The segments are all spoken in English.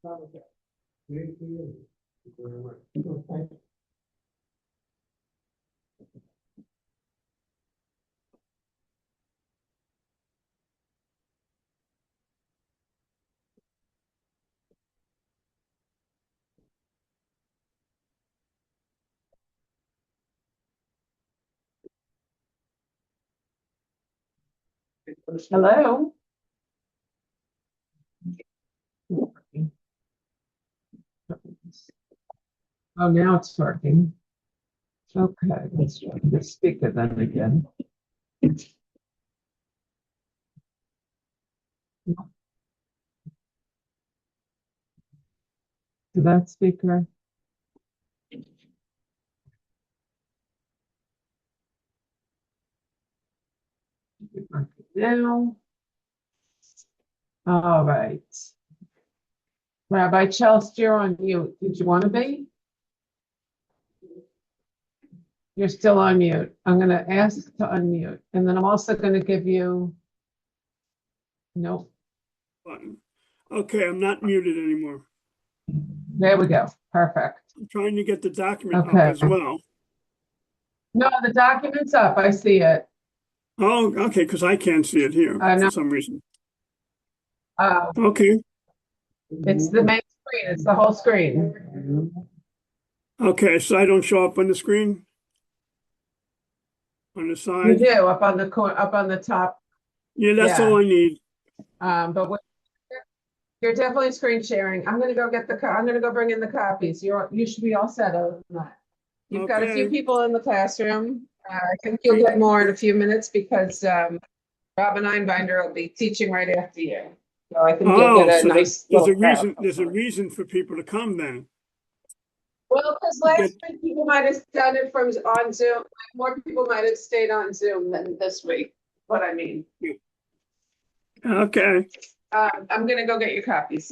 Thank you. Thank you very much. Okay. Hello. Oh, now it's working. Okay, let's try the speaker then again. To that speaker. Now. All right. Rabbi Chelst, you're on mute. Did you want to be? You're still on mute. I'm going to ask to unmute, and then I'm also going to give you. Nope. Button. Okay, I'm not muted anymore. There we go. Perfect. I'm trying to get the document Okay. up as well. No, the document's up. I see it. Oh, okay, because I can't see it here I know. for some reason. Oh, Okay, it's the main screen. It's the whole screen. okay, so I don't show up on the screen? On the You side? do up on the corner, up on the top. Yeah, that's Yeah. all I need. But you're definitely screen sharing. I'm gonna go get I'm gonna go bring in the copies. You should be all set on that. You've got a few Okay. people in the classroom. I think you'll get more in a few minutes because Robin Einbinder will be teaching right after you. So I think you'll Oh, get a so nice there's a little crowd. reason. There's a reason for people to come then. Well, because last week people might have done it from on Zoom. More people might have stayed on Zoom than this week. What I mean. Okay. I'm gonna go get your copies.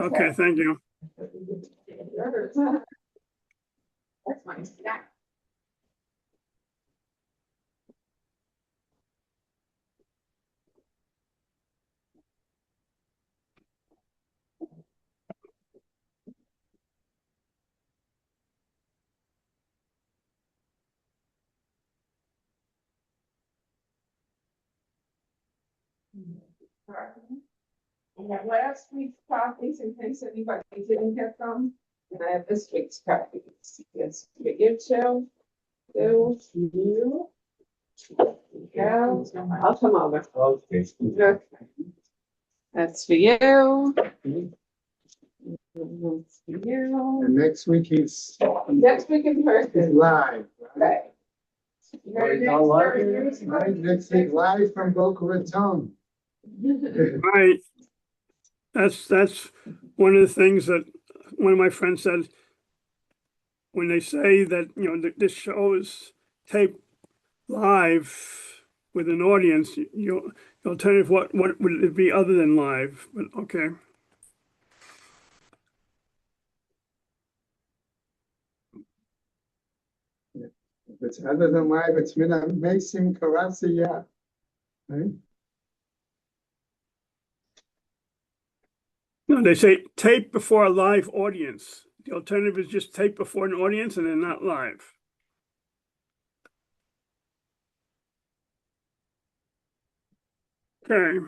Okay, thank you. That's my snack. I have last week's copies in case anybody didn't get them. And I have this week's copies. Yes, we give to you. Yeah, I'll come over. Okay. Okay. That's for you. That's for you. And next week he's Next week in person. live. Right. Right, next week live from Boca Raton. Right. That's one of the things that one of my friends said when they say that, you know, that this show is taped live with an audience, the alternative, what would it be other than live? But okay. If it's other than live, it's Mason Karasiya. Right? No, they say tape before a live audience. The alternative is just tape before an audience and then not live. Okay.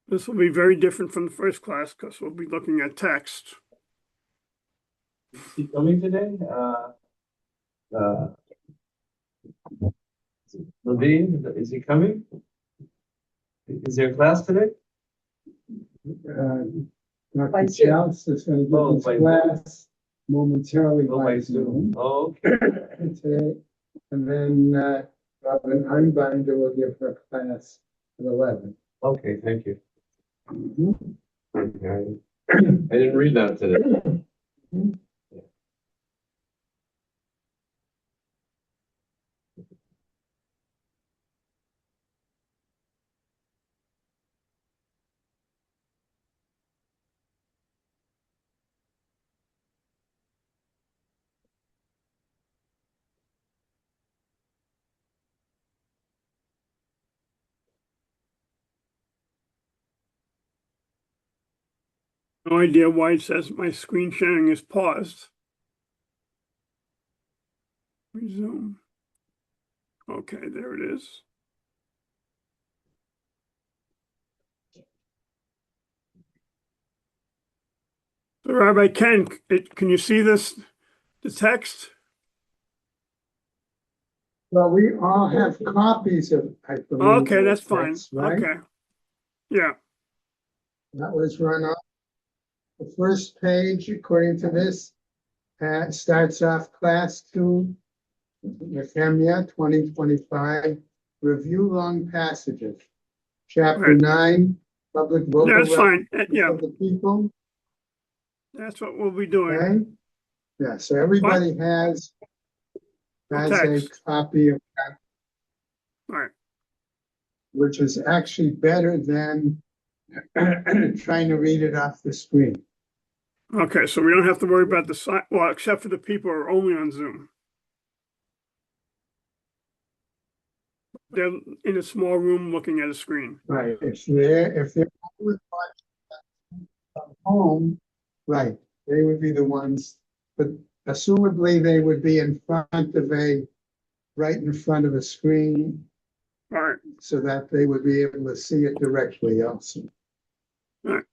This will be very different from the first class because we'll be looking at text. Is he coming today? Levine, is he coming? Is there a class today? Dr. Chelst is going to give his by class momentarily Oh, by Zoom. Oh, okay. today. And then Robin Einbinder will give her class at 11. Okay, thank you. Mhm. Okay. I didn't read that today. No idea why it says my screen sharing is paused. Resume. Okay, there it is. So Rabbi Ken, can you see this, the text? Well, we all have copies of, I believe. Okay, that's the fine. text, right? Okay. Yeah, That was run off. The first page, according to this, starts off class 2, Nehemiah 2025, review long passages. Chapter right. 9, public vocal That's fine. representatives Yeah, of the people. that's what we'll be doing. Okay, yeah, so What? everybody has The a text. copy of that, Right. which is actually better than trying to read it off the screen. Okay, so we don't have to worry about the site, well, except for the people who are only on Zoom. They're in a small room looking at a screen. Right, if they're from home, right, they would be the ones, but assumably they would be right in front of a screen, All right. so that they would be able to see it directly also. All right.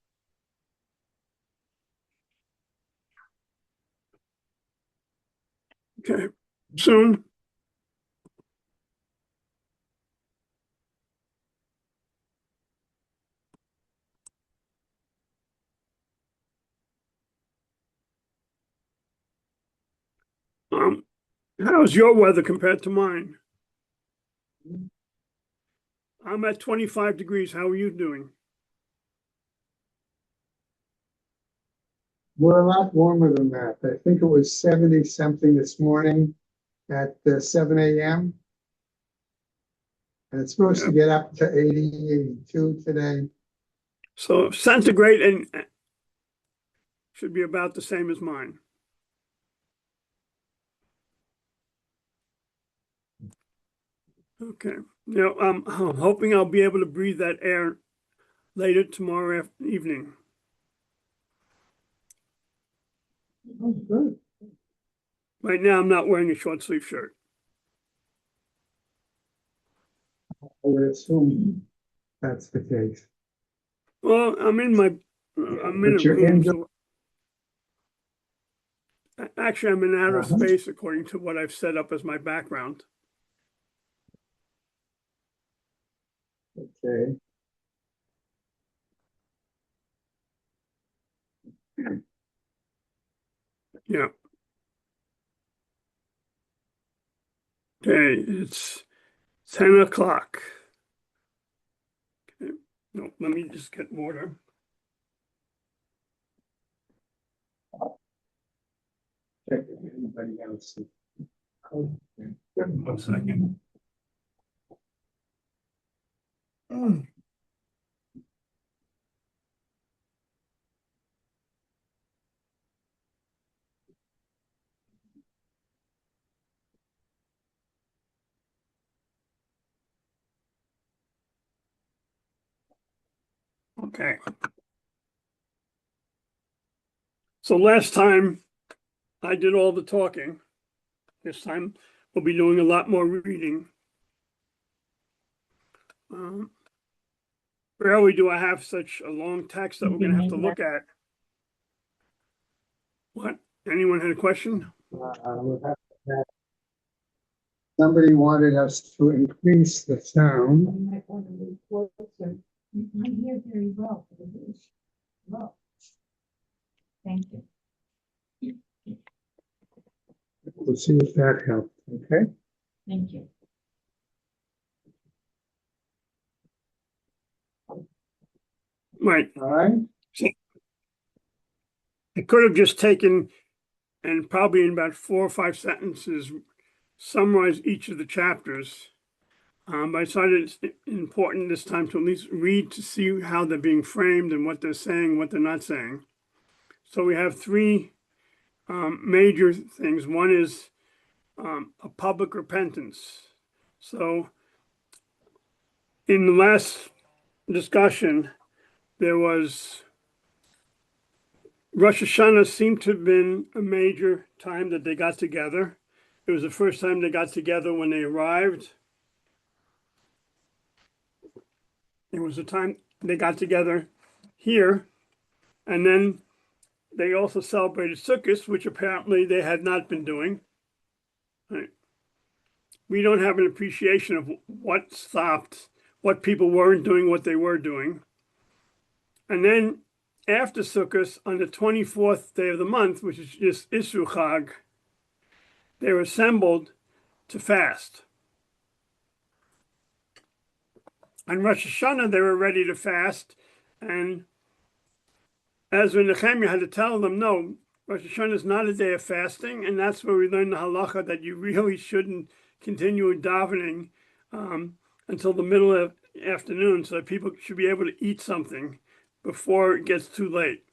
Okay. Soon. How's your weather compared to mine? I'm at 25 degrees. How are you doing? We're a lot warmer than that. I think it was 70 something this morning at 7 a.m. And it's supposed to get up to 80, 82 today. So centigrade and should be about the same as mine. Okay. Now, I'm hoping I'll be able to breathe that air later tomorrow evening. Oh, good. Right now, I'm not wearing a short sleeve shirt. I would assume that's the case. Well, I'm in a But you're room. indoor- So actually, I'm in outer Uh-huh. space according to what I've set up as my background. Okay. Yeah. Okay, it's 10 o'clock. Okay. No, let me just get water. Check if anybody else. Okay. 1 second. Okay. So last time I did all the talking. This time we'll be doing a lot more reading. Rarely do I have such a long text that we're going to have to look at. What? Anyone had a question? We'll have to have- Somebody wanted us to increase the sound. You might want to move closer. I hear very well. But it is low. Thank you. We'll see if that helps, okay? Thank you. Right. All right, I could have just taken and probably in about 4 or 5 sentences summarize each of the chapters. But I decided it's important this time to at least read to see how they're being framed and what they're saying, what they're not saying. So we have 3 major things. One is a public repentance. So in the last discussion, there was Rosh Hashanah seemed to have been a major time that they got together. It was the first time they got together when they arrived. It was the time they got together here. And then they also celebrated Sukkot, which apparently they had not been doing. Right. We don't have an appreciation of what stopped, what people weren't doing, what they were doing. And then after Sukkot, on the 24th day of the month, which is just Isru Chag, they were assembled to fast. On Rosh Hashanah, they were ready to fast, and Ezra and Nehemiah had to tell them, no, Rosh Hashanah is not a day of fasting, and that's where we learn the halacha that you really shouldn't continue davening until the middle of the afternoon, so that people should be able to eat something before it gets too late.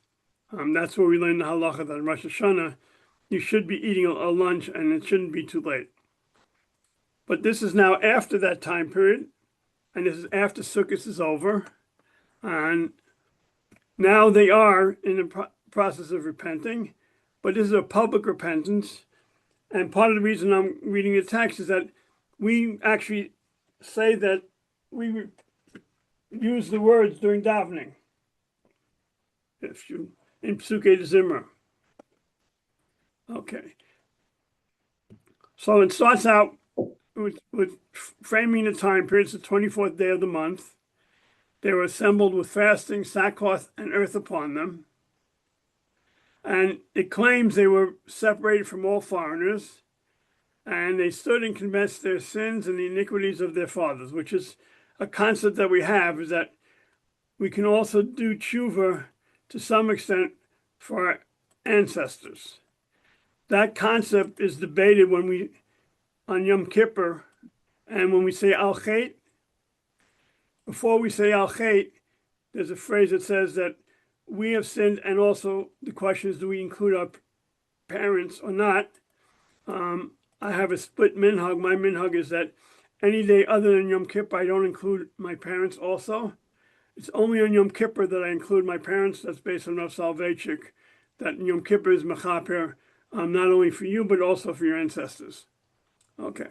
That's where we learn the halacha that in Rosh Hashanah, you should be eating a lunch and it shouldn't be too late. But this is now after that time period, and this is after Sukkot is over, and now they are in the process of repenting, but this is a public repentance. And part of the reason I'm reading the text is that we actually say that we use the words during davening. If you in Psukei de Zimra. Okay. So it starts out with framing the time period. It's the 24th day of the month. They were assembled with fasting, sackcloth, and earth upon them. And it claims they were separated from all foreigners. And they stood and confessed their sins and the iniquities of their fathers, which is a concept that we have, is that we can also do tshuva to some extent for our ancestors. That concept is debated when we, on Yom Kippur, and when we say Al Chet. Before we say Al Chet, there's a phrase that says that we have sinned, and also the question is, do we include our parents or not? I have a split minhag. My minhag is that any day other than Yom Kippur, I don't include my parents also. It's only on Yom Kippur that I include my parents. That's based on Rav Soloveitchik, that Yom Kippur is mechaper, not only for you, but also for your ancestors. Okay.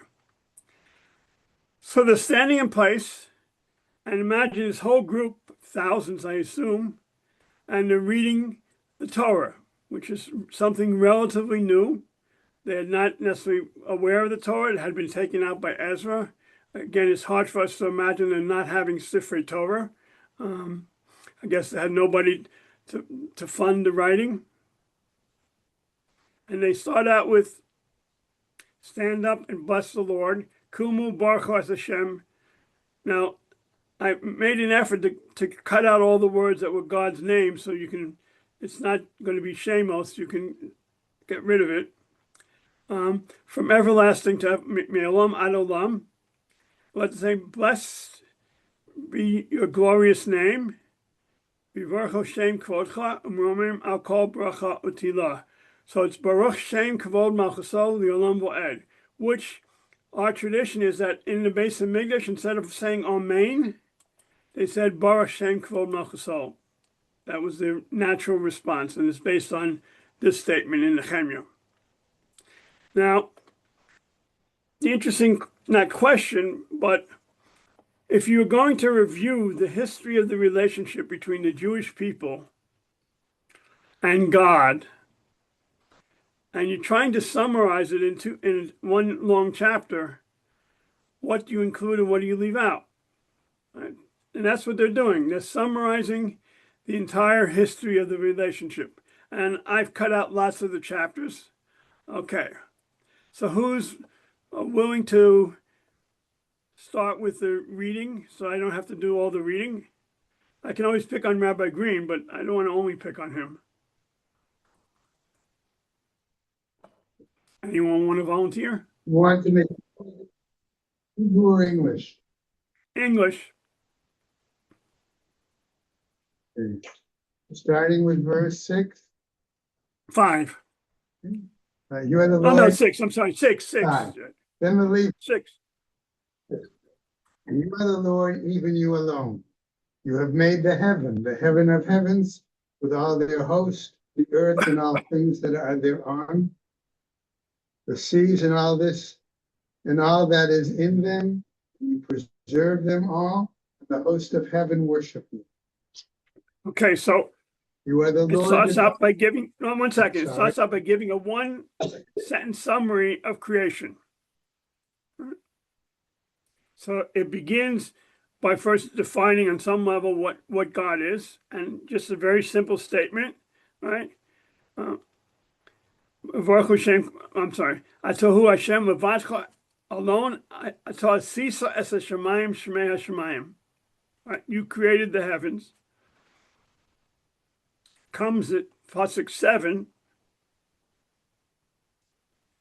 So they're standing in place, and imagine this whole group, thousands, I assume, and they're reading the Torah, which is something relatively new. They're not necessarily aware of the Torah. It had been taken out by Ezra. Again, it's hard for us to imagine them not having Sifrei Torah. I guess they had nobody to fund the writing. And they start out with, stand up and bless the Lord. Kumu Baruch Hashem. Now, I made an effort to cut out all the words that were God's name, so you can, it's not going to be Shemos, you can get rid of it. From everlasting to Me'olam ad olam. Let's say, blessed be your glorious name. V'yvarach Hashem kvodcha umromim al kol bracha utila. So it's Baruch Shem Kavod Malchusol L'Olam V'Ed, which our tradition is that in the Beis Hamikdash, instead of saying Amen, they said Baruch Shem Kavod Malchusol. That was their natural response, and it's based on this statement in Nehemiah. Now, the interesting, not question, but if you're going to review the history of the relationship between the Jewish people and God, and you're trying to summarize it in one long chapter, what do you include and what do you leave out? Right? And that's what they're doing. They're summarizing the entire history of the relationship. And I've cut out lots of the chapters. Okay. So who's willing to start with the reading so I don't have to do all the reading? I can always pick on Rabbi Green, but I don't want to only pick on him. Anyone want to volunteer? You want to make Hebrew or English? English. Okay. Starting with verse 6. 5. You are the Oh, Lord. no, 6. I'm sorry. 6. Five. Then the leaf. 6. You are the Lord, even you alone. You have made the heaven of heavens, with all their host, the earth and all things that are thereon, the seas and all this, and all that is in them. You preserve them all. The host of heaven worship you. Okay, so You are the it Lord. starts out by giving, no, 1 second. It Sorry. starts out by giving a 1-sentence summary of creation. So it begins by first defining on some level what God is, and just a very simple statement, right? Baruch Hashem, I'm sorry. Atohu Hashem levadcha alone. Atah sisa es hashemayim shmei hashemayim. Right, you created the heavens. Comes at pasuk 7,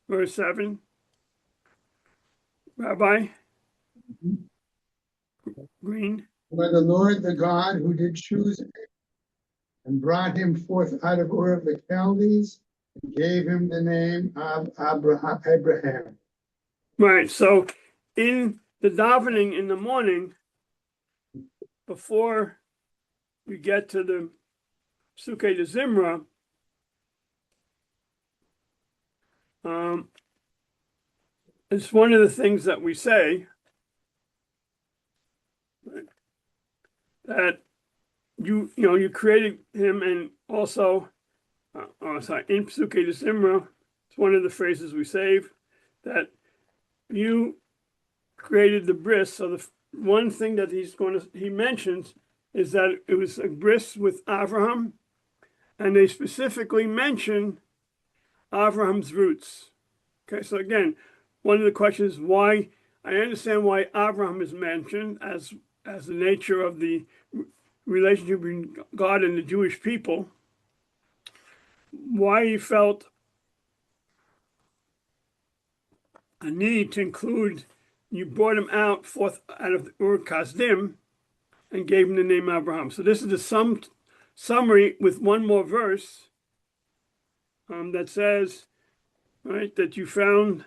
verse 7. Rabbi Green. By the Lord, the God who did choose him and brought him forth out of Ur of the Chaldees and gave him the name of Abraham. Right. So in the davening in the morning, before we get to the Sukkah de Zimra, it's one of the things that we say, that you created him, and also in Sukkah de Zimra, it's one of the phrases we save, that you created the bris. So the one thing that he mentions is that it was a bris with Abraham, and they specifically mention Abraham's roots. Okay, so again, one of the questions is why. I understand why Abraham is mentioned as the nature of the relationship between God and the Jewish people. Why he felt a need to include, you brought him forth out of the Ur Kasdim and gave him the name Abraham. So this is the summary with one more verse that says, right, that you found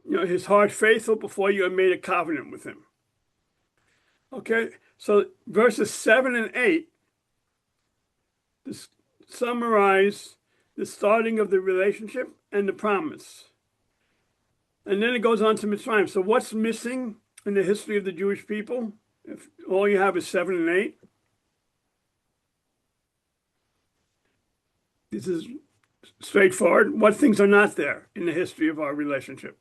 his heart faithful before you had made a covenant with him. Okay, so verses 7 and 8 summarize the starting of the relationship and the promise. And then it goes on to Mitzrayim. So what's missing in the history of the Jewish people, if all you have is 7 and 8? This is straightforward. What things are not there in the history of our relationship?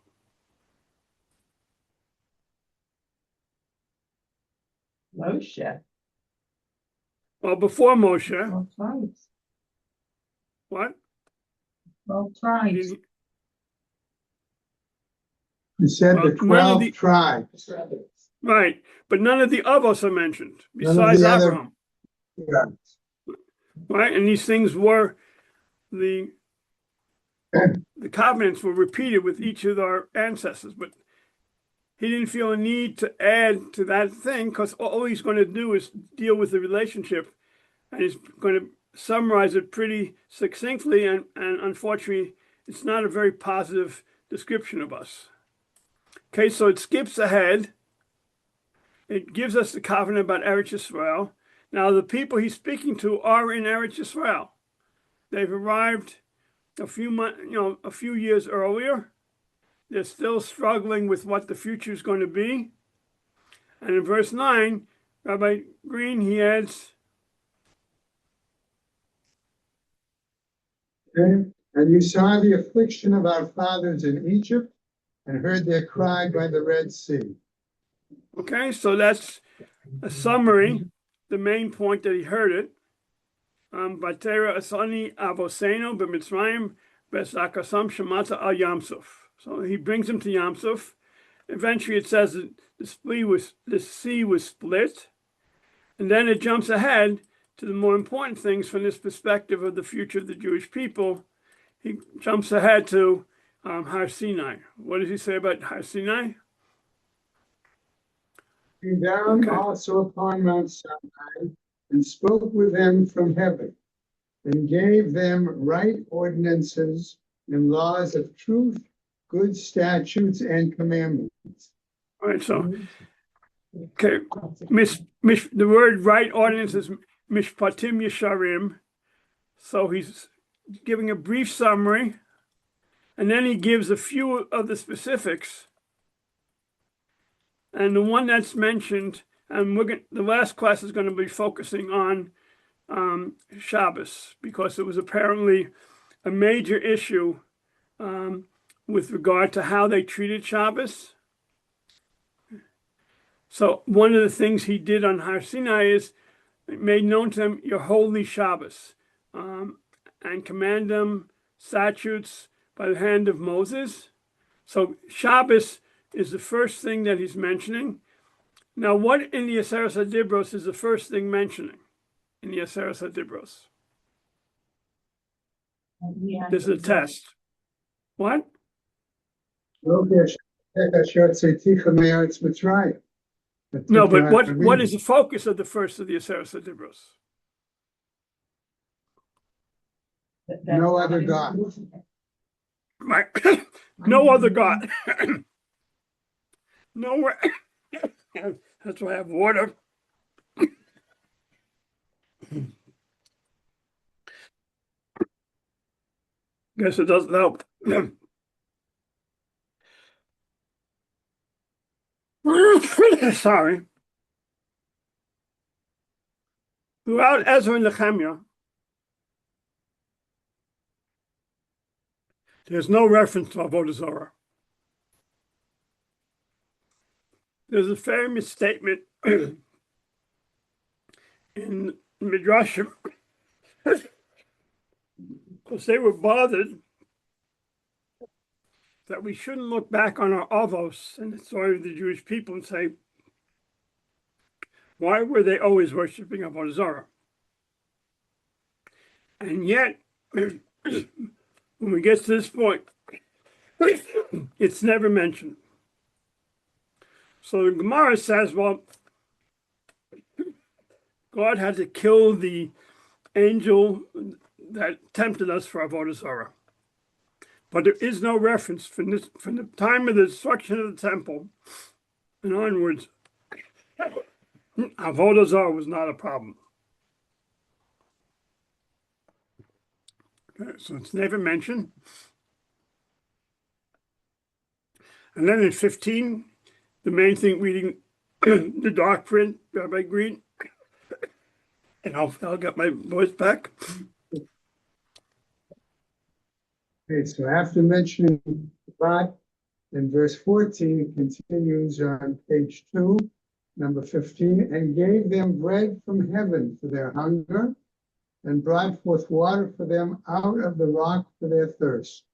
Moshe. Well, before Moshe, 12 tribes. what? 12 tribes. You said Well, the 12 tribes. Right, but none of the Avos are mentioned None of besides the other- Abraham. Yeah. Right, and these things were the covenants were repeated with each of our ancestors, but he didn't feel a need to add to that thing, because all he's going to do is deal with the relationship, and he's going to summarize it pretty succinctly, and unfortunately, it's not a very positive description of us. Okay, so it skips ahead. It gives us the covenant about Eretz Yisrael. Now, the people he's speaking to are in Eretz Yisrael. They've arrived a few years earlier. They're still struggling with what the future is going to be. And in verse 9, Rabbi Green, he adds, Okay? And you saw the affliction of our fathers in Egypt and heard their cry by the Red Sea. okay, so that's a summary, the main point that he heard it. Vatera asani avoseno b'Mitzrayim b'Zakasam shemata al Yamsuf. So he brings him to Yamsuf. Eventually it says that the sea was split. And then it jumps ahead to the more important things from this perspective of the future of the Jewish people. He jumps ahead to Har Sinai. What does he say about Har Sinai? Came down also upon Mount Sinai and spoke with them from heaven and gave them right ordinances and laws of truth, good statutes and commandments. All right, so, okay, the word right ordinances Mishpatim Yesharim. So he's giving a brief summary, and then he gives a few of the specifics. And the one that's mentioned, and the last class is going to be focusing on Shabbos, because it was apparently a major issue with regard to how they treated Shabbos. So one of the things he did on Har Sinai is made known to them your holy Shabbos, and command them statutes by the hand of Moses. So Shabbos is the first thing that he's mentioning. Now, what in the Aseres HaDibros is the first thing mentioning in the Aseres HaDibros? This is a test. What? No, No, but what is the focus of the first of the Aseres HaDibros? No other God. Right. No other God. Nowhere. That's why I have water. Guess it doesn't help. Sorry. Throughout Ezra and Nehemiah, there's no reference to Avodah Zarah. There's a famous statement in Midrashim, because they were bothered that we shouldn't look back on our avos and the story of the Jewish people and say, why were they always worshiping Avodah Zarah? And yet, when we get to this point, it's never mentioned. So the Gemara says, well, God had to kill the angel that tempted us for Avodah Zarah. But there is no reference from the time of the destruction of the temple and onwards. Avodah Zarah was not a problem. Okay, so it's never mentioned. And then in 15, the main thing reading the dark print, Rabbi Green, and I'll get my voice back. Okay, so after mentioning God, in verse 14, it continues on page 2, number 15, and gave them bread from heaven for their hunger, and brought forth water for them out of the rock for their thirst.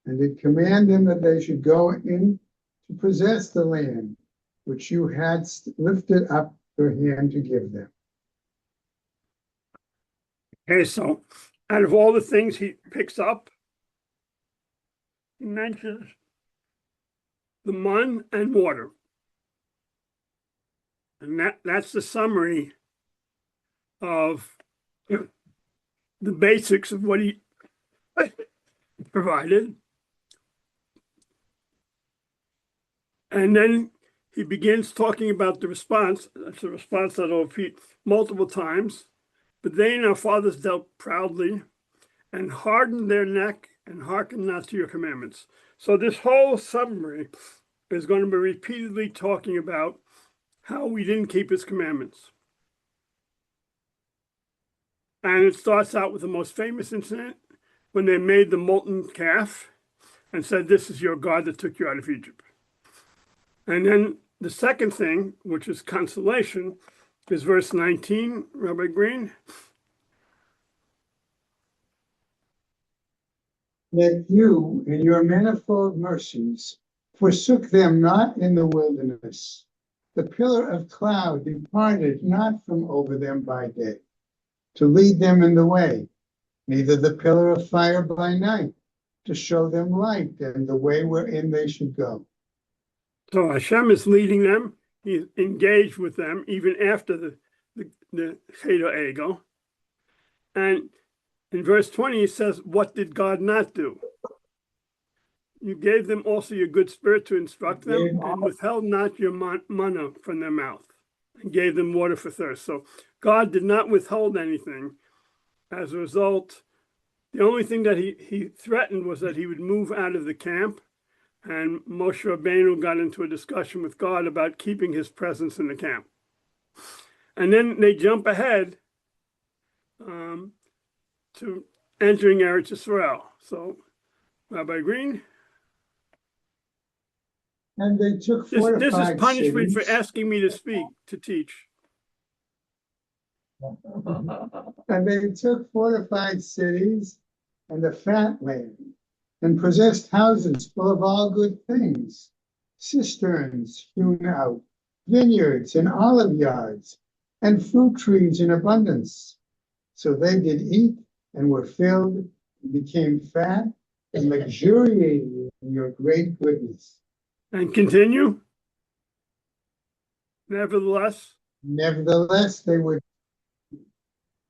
And did command them that they should go in to possess the land which you had lifted up your hand to give them. Okay, so out of all the things he picks up, he mentions the mun and water. And that's the summary of the basics of what he provided. And then he begins talking about the response. That's a response that I'll repeat multiple times. But they and our fathers dealt proudly and hardened their neck and hearkened not to your commandments. So this whole summary is going to be repeatedly talking about how we didn't keep his commandments. And it starts out with the most famous incident when they made the molten calf and said, this is your God that took you out of Egypt. And then the second thing, which is consolation, is verse 19, Rabbi Green. That you, in your manifold mercies, forsook them not in the wilderness. The pillar of cloud departed not from over them by day, to lead them in the way, neither the pillar of fire by night, to show them light and the way wherein they should go. So Hashem is leading them. He's engaged with them even after the Cheder Ego. And in verse 20, he says, what did God not do? You gave them also your good spirit to instruct them, and withheld not your manna from their mouth, and gave them water for thirst. So God did not withhold anything. As a result, the only thing that he threatened was that he would move out of the camp. And Moshe Rabbeinu got into a discussion with God about keeping his presence in the camp. And then they jump ahead to entering Eretz Yisrael. So, Rabbi Green? And they took This is fortified punishment for cities. asking me to speak, to teach. And they took fortified cities and the fat land, and possessed houses full of all good things, cisterns hewn out, vineyards and olive yards, and fruit trees in abundance. So they did eat and were filled, and became fat, and luxuriated in your great goodness. And continue. Nevertheless, They would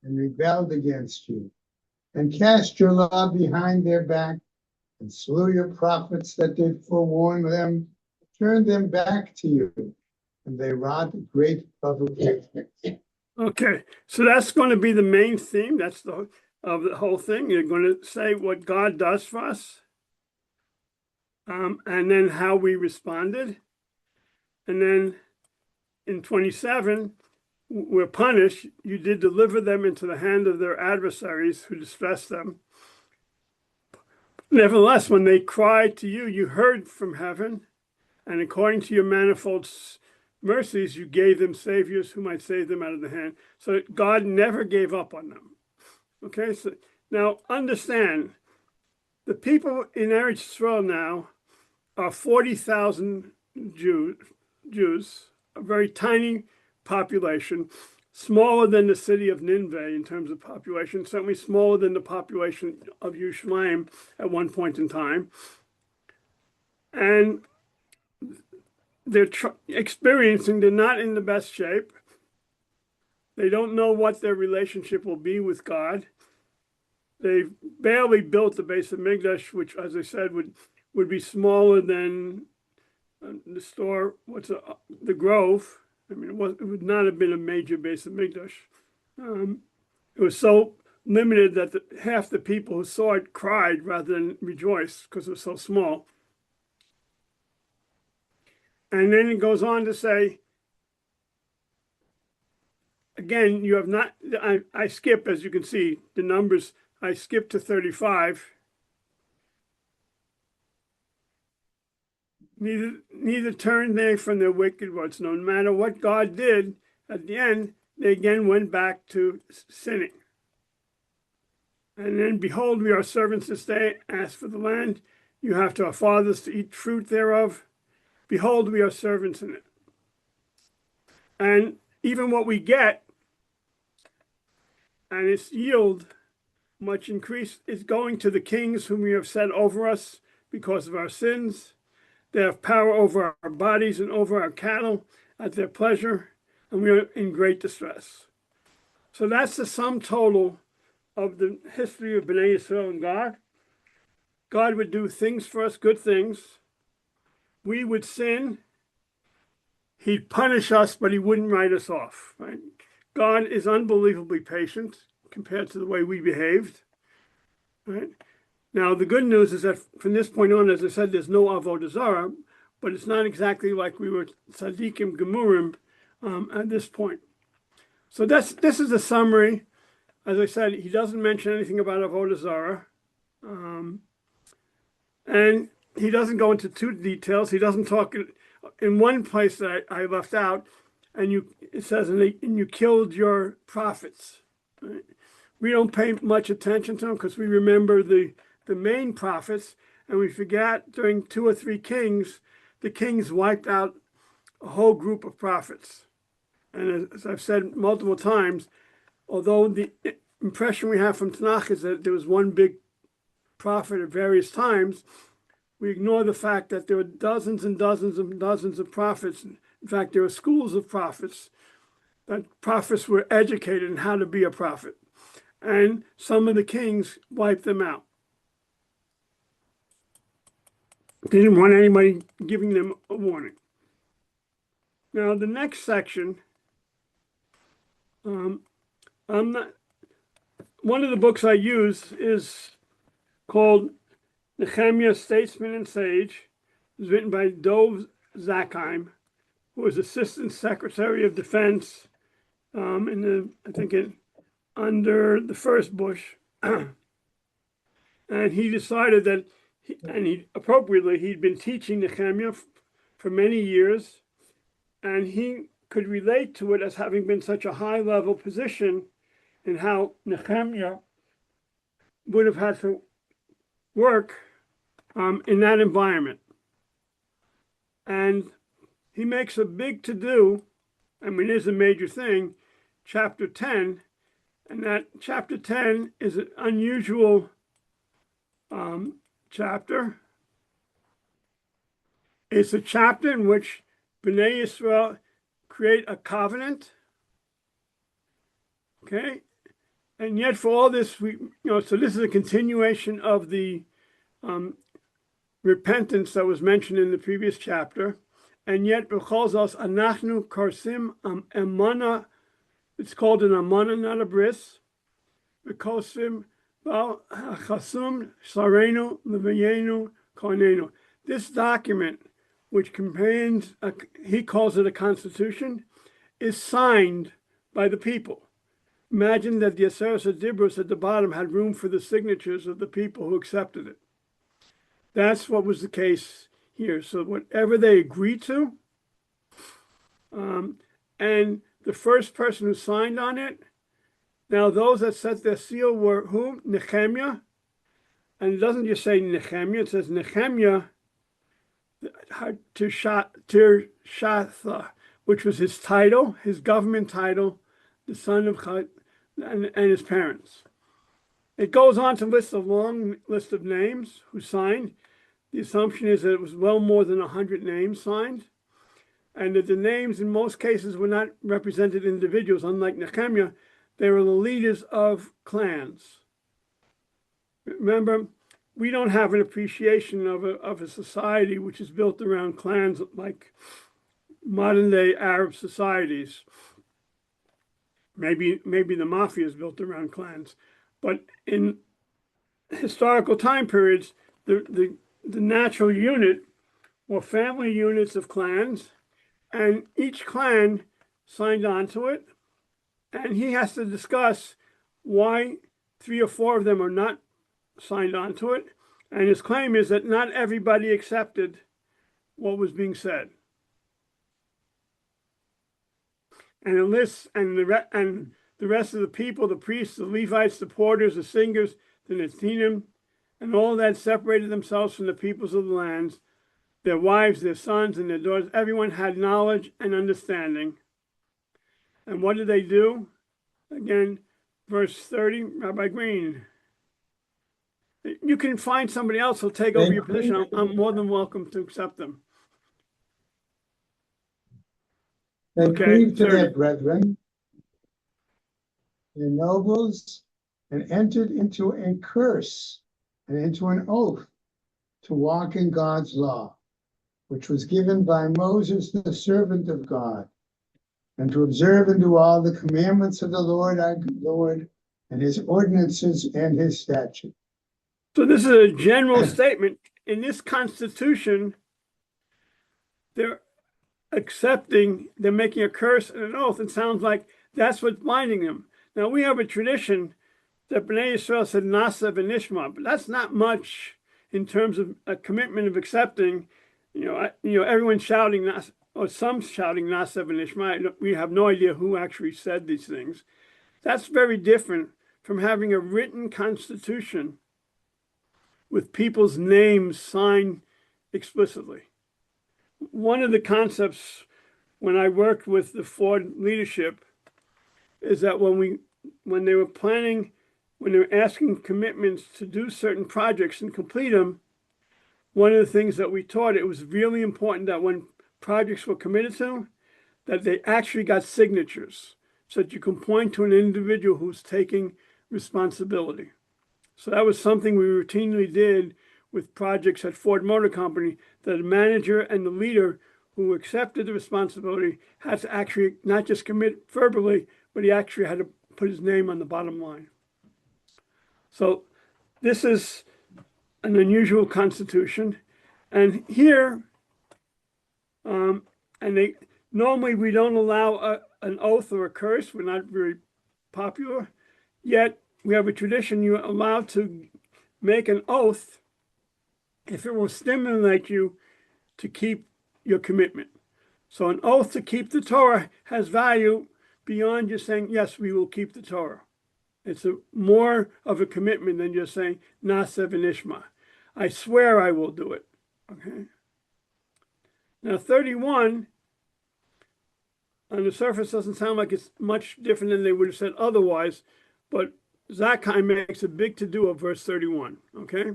and rebelled against you, and cast your law behind their back, and slew your prophets that did forewarn them, turned them back to you, and they wrought great provocations. okay, so that's going to be the main theme. That's of the whole thing. You're going to say what God does for us, and then how we responded. And then in 27, we're punished. You did deliver them into the hand of their adversaries who distressed them. Nevertheless, when they cried to you, you heard from heaven, and according to your manifold mercies, you gave them saviors who might save them out of the hand. So God never gave up on them. Okay, so now understand, the people in Eretz Yisrael now are 40,000 Jews, a very tiny population, smaller than the city of Nineveh in terms of population, certainly smaller than the population of Yerushalayim at one point in time. And they're experiencing, they're not in the best shape. They don't know what their relationship will be with God. They've barely built the base of Mikdash, which, as I said, would be smaller than the Grove. I mean, it would not have been a major base of Mikdash. It was so limited that half the people who saw it cried rather than rejoiced because it was so small. And then it goes on to say, again, you have not, I skip, as you can see, the numbers, I skip to 35. Neither turned they from their wicked works. No matter what God did, at the end, they again went back to sinning. And then, behold, we are servants this day. As for the land, you have to our fathers to eat fruit thereof. Behold, we are servants in it. And even what we get, and its yield, much increase, is going to the kings whom you have set over us because of our sins. They have power over our bodies and over our cattle at their pleasure, and we are in great distress. So that's the sum total of the history of Bnei Yisrael and God. God would do things for us, good things. We would sin. He'd punish us, but he wouldn't write us off. Right? God is unbelievably patient compared to the way we behaved. Right? Now, the good news is that from this point on, as I said, there's no avodah zarah, but it's not exactly like we were tzaddikim gemurim at this point. So this is a summary. As I said, he doesn't mention anything about avodah zarah, and he doesn't go into too details. He doesn't talk in one place that I left out, and it says, and you killed your prophets. Right? We don't pay much attention to them because we remember the main prophets, and we forget during 2 or 3 kings, the kings wiped out a whole group of prophets. And as I've said multiple times, although the impression we have from Tanakh is that there was one big prophet at various times, we ignore the fact that there were dozens and dozens and dozens of prophets. In fact, there were schools of prophets, that prophets were educated in how to be a prophet. And some of the kings wiped them out. They didn't want anybody giving them a warning. Now, the next section I'm not, one of the books I use is called Nehemiah, Statesman and Sage. It was written by Dov Zakheim, who was Assistant Secretary of Defense under the first Bush. And he decided that, he'd been teaching Nehemiah for many years, and he could relate to it as having been such a high level position and how Nehemiah would have had to work in that environment. And he makes a big to-do, I mean, it is a major thing, chapter 10, and that chapter 10 is an unusual chapter. It's a chapter in which Bnei Israel create a covenant, okay? And yet for all this, so this is a continuation of the repentance that was mentioned in the previous chapter. And yet, b'chol anachnu korsim emana, it's called an amana, not a bris. V'kosim bal chasum sarenu levayenu konenu. This document, which contains, he calls it a constitution, is signed by the people. Imagine that the Aseret Dibros at the bottom had room for the signatures of the people who accepted it. That's what was the case here. So whatever they agreed to, and the first person who signed on it, now those that set their seal were who? Nehemiah. And it doesn't just say Nehemiah, it says Nehemiah Tirshatha, which was his title, his government title, the son of and his parents. It goes on to list a long list of names who signed. The assumption is that it was well more than 100 names signed, and that the names in most cases were not represented individuals. Unlike Nehemiah, they were the leaders of clans. Remember, we don't have an appreciation of a society which is built around clans like modern day Arab societies. Maybe the mafia is built around clans, but in historical time periods, the natural unit were family units of clans, and each clan signed on to it, and he has to discuss why 3 or 4 of them are not signed on to it, and his claim is that not everybody accepted what was being said. And it lists, and the rest of the people, the priests, the Levites, the porters, the singers, the Nethinim, and all that separated themselves from the peoples of the lands, their wives, their sons, and their daughters. Everyone had knowledge and understanding. And what did they do? Again, verse 30, Rabbi Green. You can find somebody else who'll take over your position. I'm more than welcome to accept them. They cleaved to 30. their brethren, their nobles, and entered into a curse and into an oath to walk in God's law, which was given by Moses, the servant of God, and to observe and do all the commandments of the Lord our Lord, and his ordinances and his statutes. So this is a general statement. In this Constitution, they're making a curse and an oath. It sounds like that's what's binding them. Now, we have a tradition that Bnei Israel said Nasa v'nishma, but that's not much in terms of a commitment of accepting. Everyone's shouting, or some shouting Nasa v'nishma. We have no idea who actually said these things. That's very different from having a written constitution with people's names signed explicitly. One of the concepts when I worked with the Ford leadership is that when they were asking commitments to do certain projects and complete them, one of the things that we taught, it was really important that when projects were committed to, that they actually got signatures so that you can point to an individual who's taking responsibility. So that was something we routinely did with projects at Ford Motor Company, that the manager and the leader who accepted the responsibility had to actually not just commit verbally, but he actually had to put his name on the bottom line. So this is an unusual constitution. And here, normally we don't allow an oath or a curse. We're not very popular. Yet we have a tradition you're allowed to make an oath if it will stimulate you to keep your commitment. So an oath to keep the Torah has value beyond just saying, yes, we will keep the Torah. It's more of a commitment than just saying, Naaseh v'nishma. I swear I will do it. Okay. Now 31, on the surface doesn't sound like it's much different than they would have said otherwise, but Zakkai makes a big to-do of verse 31. Okay.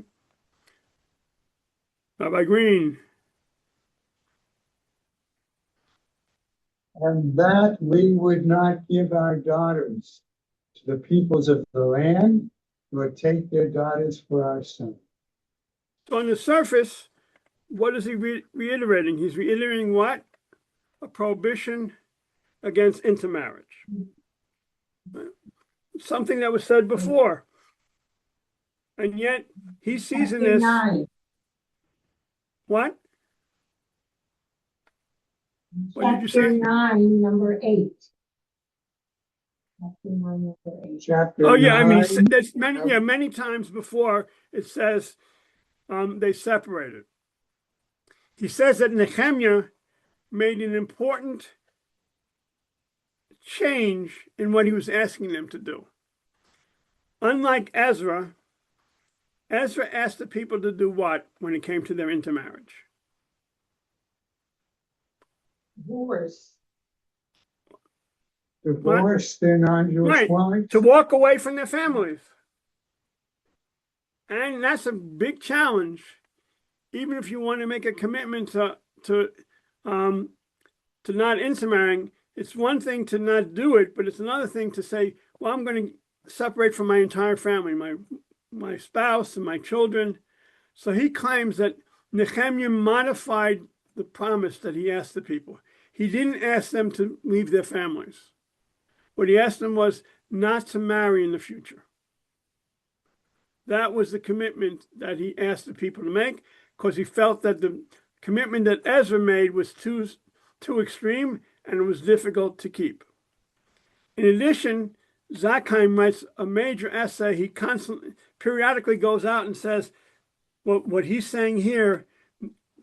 Rabbi Green. And that we would not give our daughters to the peoples of the land, nor take their daughters for our sons. So on the surface, what is he reiterating? He's reiterating what? A prohibition against intermarriage. Something that was said before. And yet he sees in this. What? What did you say? Chapter 9, number 8. Chapter 9, number 8. Chapter Oh yeah, I mean, 9, there's many times before it says they separated. He says that Nehemiah made an important change in what he was asking them to do. Unlike Ezra, Ezra asked the people to do what when it came to their intermarriage? divorce their non-Jewish wives. To walk away from their families. And that's a big challenge. Even if you want to make a commitment to not intermarrying, it's one thing to not do it, but it's another thing to say, well, I'm going to separate from my entire family, my spouse and my children. So he claims that Nehemiah modified the promise that he asked the people. He didn't ask them to leave their families. What he asked them was not to marry in the future. That was the commitment that he asked the people to make, because he felt that the commitment that Ezra made was too extreme and it was difficult to keep. In addition, Zakkai writes a major essay. He periodically goes out and says, well, what he's saying here,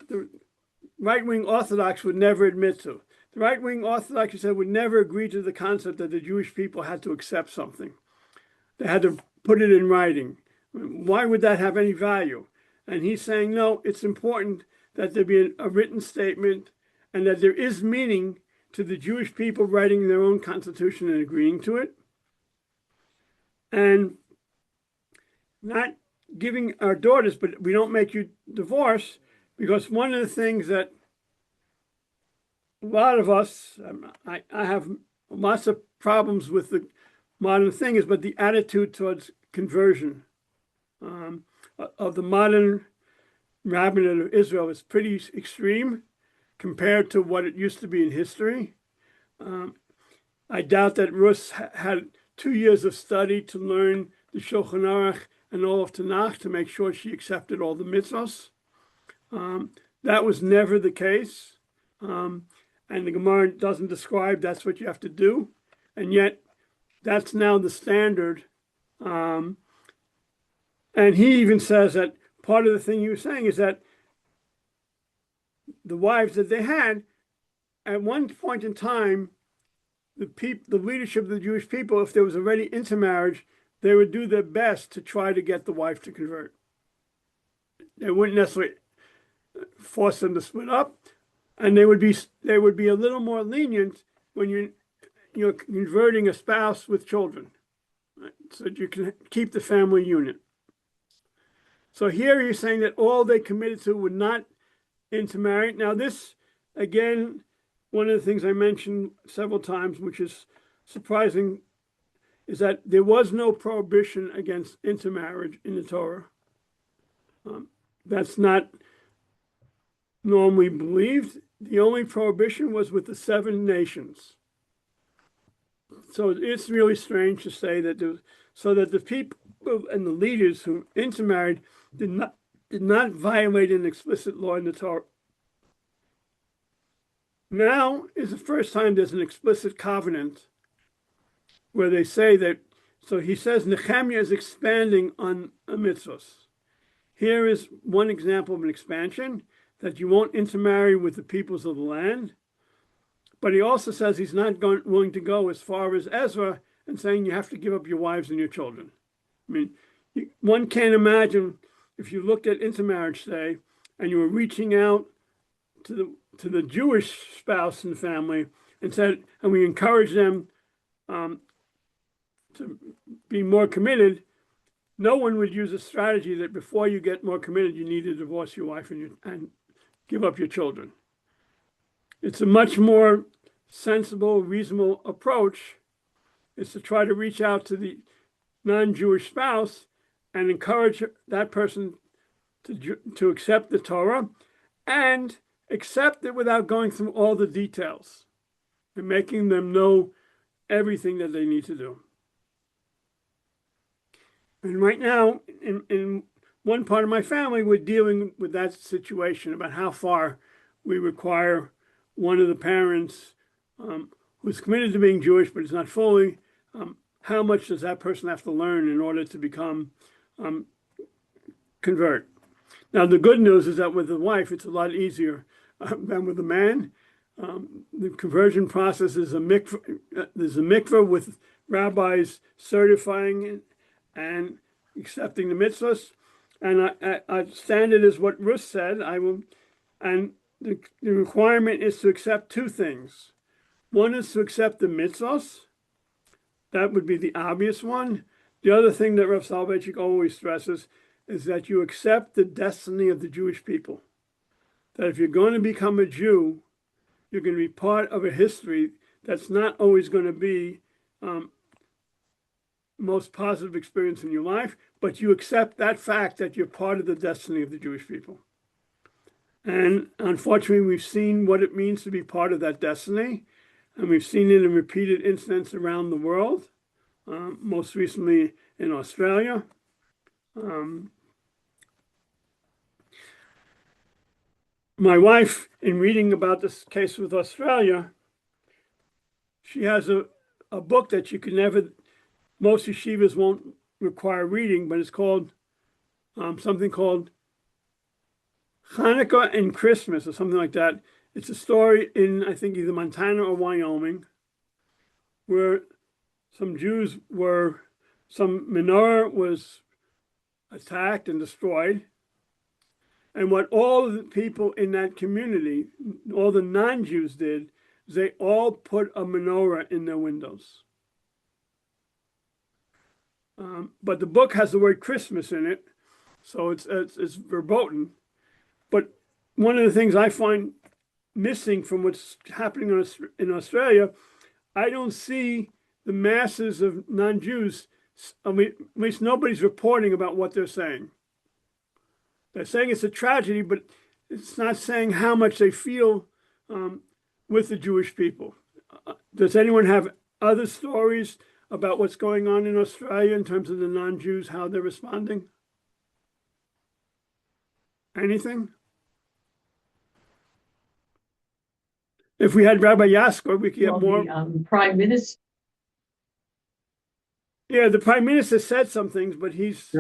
the right-wing Orthodox would never admit to. The right-wing Orthodox, he said, would never agree to the concept that the Jewish people had to accept something. They had to put it in writing. Why would that have any value? And he's saying, no, it's important that there be a written statement and that there is meaning to the Jewish people writing their own constitution and agreeing to it. And not giving our daughters, but we don't make you divorce, because one of the things that a lot of us, I have lots of problems with the modern thing is, but the attitude towards conversion of the modern rabbinate of Israel is pretty extreme compared to what it used to be in history. I doubt that Rus had 2 years of study to learn the Shulchan Aruch and all of Tanakh to make sure she accepted all the mitzvos. That was never the case. And the Gemara doesn't describe that's what you have to do. And yet that's now the standard. And he even says that part of the thing he was saying is that the wives that they had, at one point in time, the leadership of the Jewish people, if there was already intermarriage, they would do their best to try to get the wife to convert. They wouldn't necessarily force them to split up, and they would be a little more lenient when you're converting a spouse with children, right? So that you can keep the family unit. So here you're saying that all they committed to would not intermarry. Now this, again, one of the things I mentioned several times, which is surprising, is that there was no prohibition against intermarriage in the Torah. That's not normally believed. The only prohibition was with the 7 nations. So it's really strange to say that so that the people and the leaders who intermarried did not violate an explicit law in the Torah. Now is the first time there's an explicit covenant where they say that. So he says Nehemiah is expanding on a mitzvah. Here is one example of an expansion, that you won't intermarry with the peoples of the land. But he also says he's not willing to go as far as Ezra and saying you have to give up your wives and your children. I mean, one can't imagine if you looked at intermarriage, say, and you were reaching out to the Jewish spouse and family and said, and we encourage them to be more committed. No one would use a strategy that before you get more committed, you need to divorce your wife and give up your children. It's a much more sensible, reasonable approach is to try to reach out to the non-Jewish spouse and encourage that person to accept the Torah and accept it without going through all the details and making them know everything that they need to do. And right now, in one part of my family, we're dealing with that situation about how far we require one of the parents who's committed to being Jewish but is not fully, how much does that person have to learn in order to become convert? Now, the good news is that with a wife, it's a lot easier than with a man. The conversion process is a mikveh. There's a mikveh with rabbis certifying it and accepting the mitzvahs. And I standard is what Ruth said. And the requirement is to accept two things. One is to accept the mitzvahs. That would be the obvious one. The other thing that Rav Soloveitchik always stresses is that you accept the destiny of the Jewish people. That if you're going to become a Jew, you're going to be part of a history that's not always going to be most positive experience in your life, but you accept that fact that you're part of the destiny of the Jewish people. And unfortunately, we've seen what it means to be part of that destiny, and we've seen it in repeated incidents around the world, most recently in Australia. My wife, in reading about this case with Australia, she has a book that you can never, most yeshivas won't require reading, but it's called something called Hanukkah and Christmas or something like that. It's a story in, I think, either Montana or Wyoming, where some menorah was attacked and destroyed. And what all the people in that community, all the non-Jews did, is they all put a menorah in their windows. But the book has the word Christmas in it, so it's verboten. But one of the things I find missing from what's happening in Australia, I don't see the masses of non-Jews, at least nobody's reporting about what they're saying. They're saying it's a tragedy, but it's not saying how much they feel with the Jewish people. Does anyone have other stories about what's going on in Australia in terms of the non-Jews, how they're responding? Anything? If we had Rabbi Yaskor, we could get more. The Prime Minister. Yeah, the Prime Minister said some things, but he's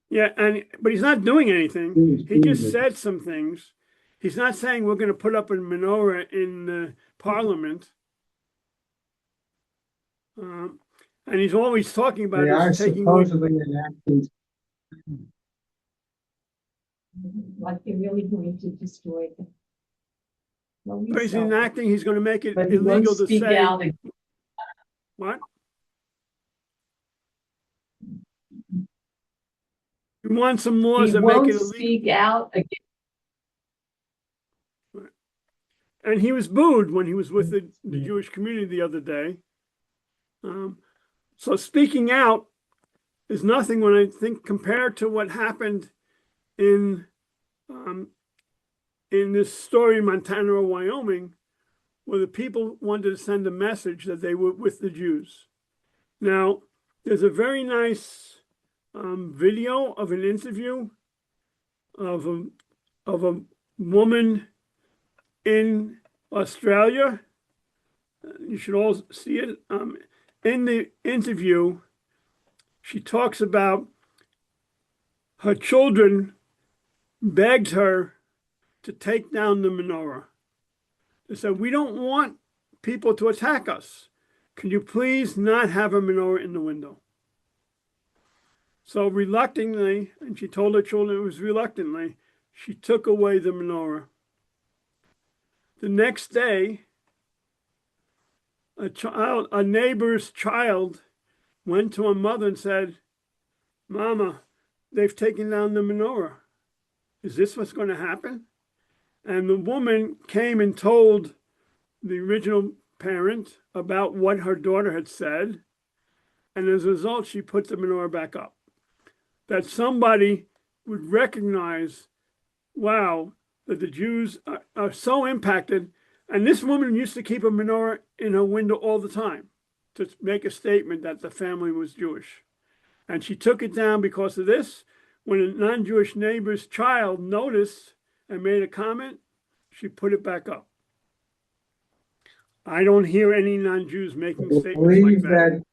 but he's not doing anything. He just said some things. He's not saying we're going to put up a menorah in Parliament. And he's always talking about They are taking away. supposedly enacting. Like they're really going to destroy them. Well, we But he's saw that. enacting, he's going to make it But he won't illegal to speak say. out. What? We want some laws He that make won't it illegal. speak out against. And he was booed when he was with the Jewish community the other day. So speaking out is nothing when I think compared to what happened in this story in Montana or Wyoming, where the people wanted to send a message that they were with the Jews. Now, there's a very nice video of an interview of a woman in Australia. You should all see it. In the interview, she talks about her children begged her to take down the menorah. They said, "We don't want people to attack us. Can you please not have a menorah in the window?" So reluctantly, and she told her children it was reluctantly, she took away the menorah. The next day, a neighbor's child went to her mother and said, "Mama, they've taken down the menorah. Is this what's going to happen?" And the woman came and told the original parent about what her daughter had said. And as a result, she put the menorah back up. That somebody would recognize, wow, that the Jews are so impacted. And this woman used to keep a menorah in her window all the time to make a statement that the family was Jewish. And she took it down because of this. When a non-Jewish neighbor's child noticed and made a comment, she put it back up. I don't hear any non-Jews making I statements like believe that.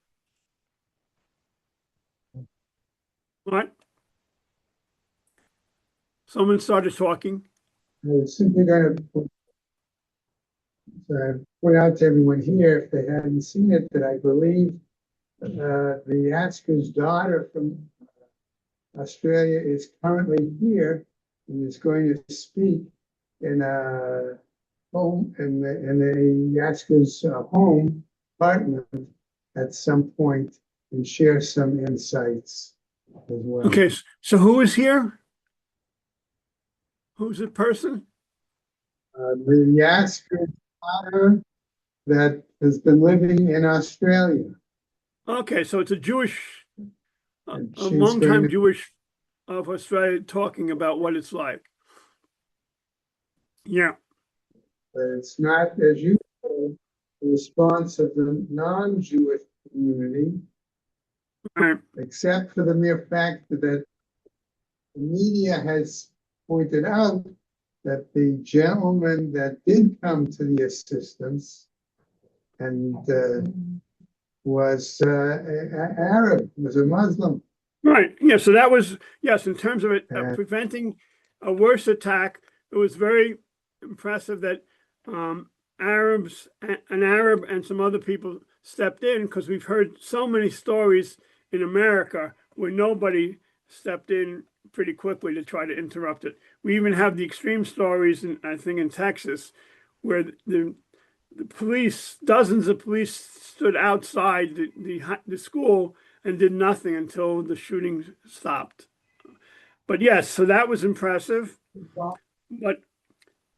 that What? Someone started talking. I was simply going to point out to everyone here, if they hadn't seen it, that I believe the Asker's daughter from Australia is currently here and is going to speak in a home in the Asker's home apartment at some point and share some insights as well. Okay, so who is here? Who's the person? The Asker's daughter that has been living in Australia. Okay, so it's a Jewish, a And she's longtime going to- Jewish of Australia talking about what it's like. Yeah. But it's not, as usual, the response of the non-Jewish community, Right. except for the mere fact that the media has pointed out that the gentleman that did come to the assistance and was Arab, was a Muslim. Right. Yeah. So that was, yes, in terms of it Yeah. preventing a worse attack, it was very impressive that Arabs, an Arab and some other people stepped in, because we've heard so many stories in America where nobody stepped in pretty quickly to try to interrupt it. We even have the extreme stories, I think in Texas, where the police, dozens of police stood outside the school and did nothing until the shooting stopped. But yes, so that was impressive. But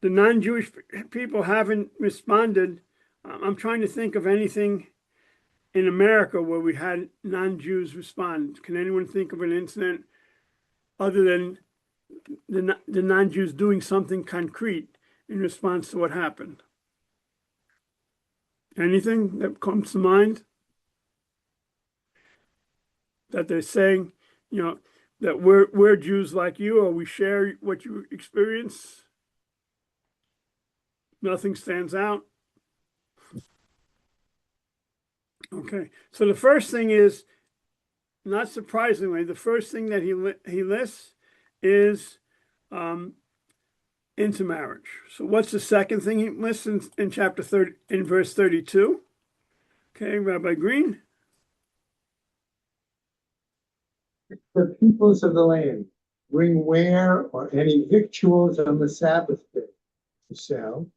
the non-Jewish people haven't responded. I'm trying to think of anything in America where we had non-Jews respond. Can anyone think of an incident other than the non-Jews doing something concrete in response to what happened? Anything that comes to mind? That they're saying, that we're Jews like you, or we share what you experience? Nothing stands out. Okay, so the first thing is, not surprisingly, the first thing that he lists is intermarriage. So what's the second thing he lists in chapter 30, in verse 32? Okay, Rabbi Green. The peoples of the land bring ware or any victuals on the Sabbath day to sell,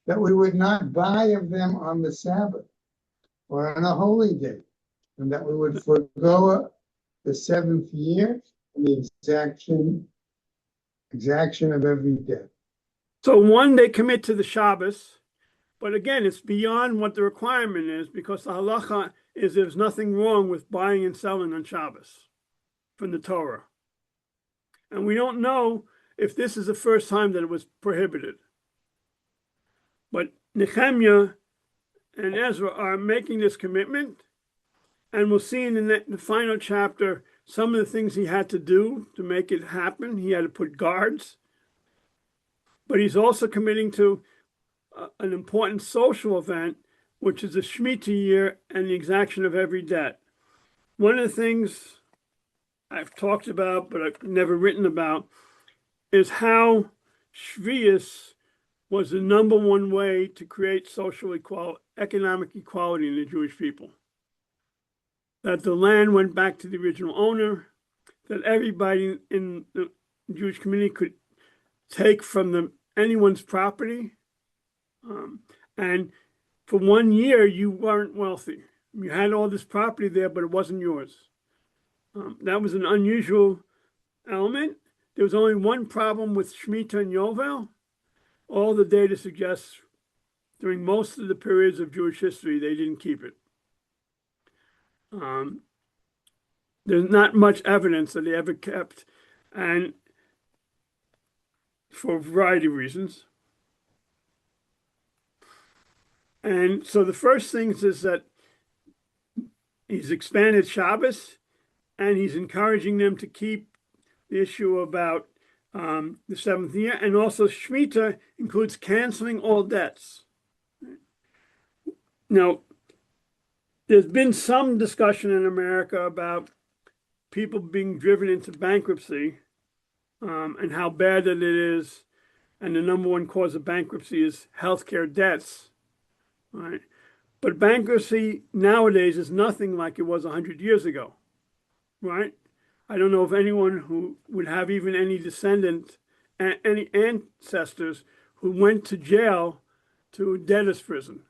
that we would not buy of them on the Sabbath or on a holy day, and that we would forego the seventh year and the exaction of every debt. So one, they commit to the Shabbos, but again, it's beyond what the requirement is, because the halacha is there's nothing wrong with buying and selling on Shabbos from the Torah. And we don't know if this is the first time that it was prohibited. But Nehemiah and Ezra are making this commitment, and we'll see in the final chapter some of the things he had to do to make it happen. He had to put guards, but he's also committing to an important social event, which is the Shemitah year and the exaction of every debt. One of the things I've talked about, but I've never written about, is how Shvius was the number one way to create social equality, economic equality in the Jewish people. That the land went back to the original owner, that everybody in the Jewish community could take from anyone's property. And for 1 year, you weren't wealthy. You had all this property there, but it wasn't yours. That was an unusual element. There was only one problem with Shemitah and Yovel. All the data suggests during most of the periods of Jewish history, they didn't keep it. There's not much evidence that they ever kept, and for a variety of reasons. And so the first things is that he's expanded Shabbos, and he's encouraging them to keep the issue about the seventh year, and also Shemitah includes canceling all debts. Now, there's been some discussion in America about people being driven into bankruptcy and how bad that it is, and the number one cause of bankruptcy is healthcare debts, right? But bankruptcy nowadays is nothing like it was 100 years ago, right? I don't know of anyone who would have even any descendant, any ancestors who went to jail to debtor's prison.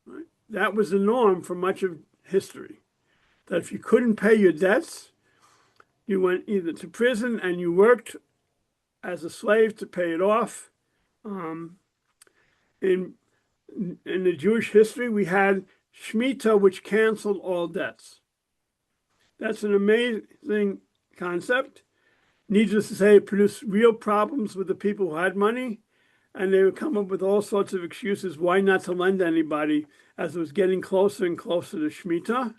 Right? That was the norm for much of history. That if you couldn't pay your debts, you went either to prison and you worked as a slave to pay it off. In the Jewish history, we had Shemitah, which canceled all debts. That's an amazing concept. Needless to say, it produced real problems with the people who had money, and they would come up with all sorts of excuses why not to lend to anybody as it was getting closer and closer to Shemitah.